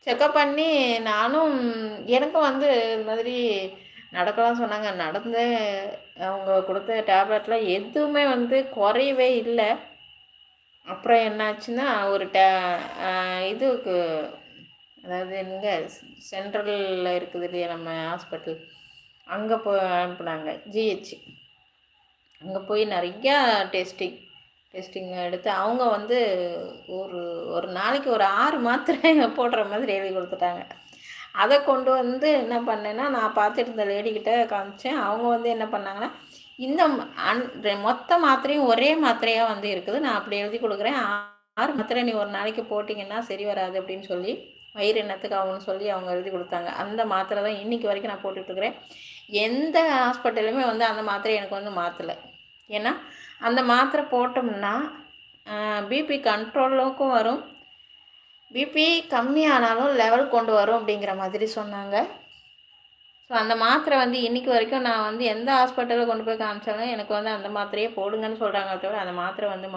Checkup பண்ணி நானும் எனக்கும் வந்து இது மாதிரி நடக்கலாம் சொன்னாங்க. நடந்தேன். அவங்க கொடுத்த டேப்லெட்லாம் எதுவுமே வந்து குறையவே இல்ல. அப்புறம் என்னாச்சுன்னா, ஒரு அ இதுக்கு அதாவது எங்க சென்ட்ரல்ல இருக்குது இல்லையா நம்ம ஹாஸ்பிட்டல், அங்க அனுப்புனாங்க. ஜிஹெச். அங்க போய் நெறையா டெஸ்டிங் எடுத்து அவங்க வந்து ஒரு ஒரு நாளைக்கு ஒரு 6 மாத்திரை போடுற மாதிரி எழுதி குடுத்துட்டாங்க. அத கொண்டு வந்து என்ன பண்ணேன்னா, நான் பார்த்துட்டு இருந்த லேடிகிட்ட காமிச்சேன். அவங்க வந்து என்ன பண்ணாங்கன்னா, இந்த மொத்த மாத்திரையும் ஒரே மாத்திரையா வந்து இருக்குது. நான் அப்படி எழுதி குடுக்குறேன். 6 மாத்திரை நீ ஒரு நாளைக்கு போட்டீங்கன்னா சரி வராது அப்படின்னு சொல்லி, வயிறு என்னத்துக்கு ஆகும்னு சொல்லி அவங்க எழுதி குடுத்தாங்க. அந்த மாத்திரை தான் இன்னைக்கு வரைக்கும் நான் போட்டுட்டு இருக்கிறேன். எந்த ஹாஸ்பிட்டலுமே வந்து அந்த மாத்திரைய எனக்கு வந்து மாத்தல. ஏன்னா, அந்த மாத்திரை போட்டோம்னா, பிபி கண்ட்ரோலுக்கும் வரும். பிபி கம்மியானாலும் லெவல் கொண்டு வரும் அப்படிங்கிற மாதிரி சொன்னாங்க. ஸோ அந்த மாத்திரை வந்து இன்னைக்கு வரைக்கும் நான் வந்து எந்த ஹாஸ்பிட்டல்ல கொண்டு போய் காமிச்சாலும் எனக்கு வந்து அந்த மாத்திரையே போடுங்கன்னு சொல்றாங்களே தவிர, அந்த மாத்திரை வந்து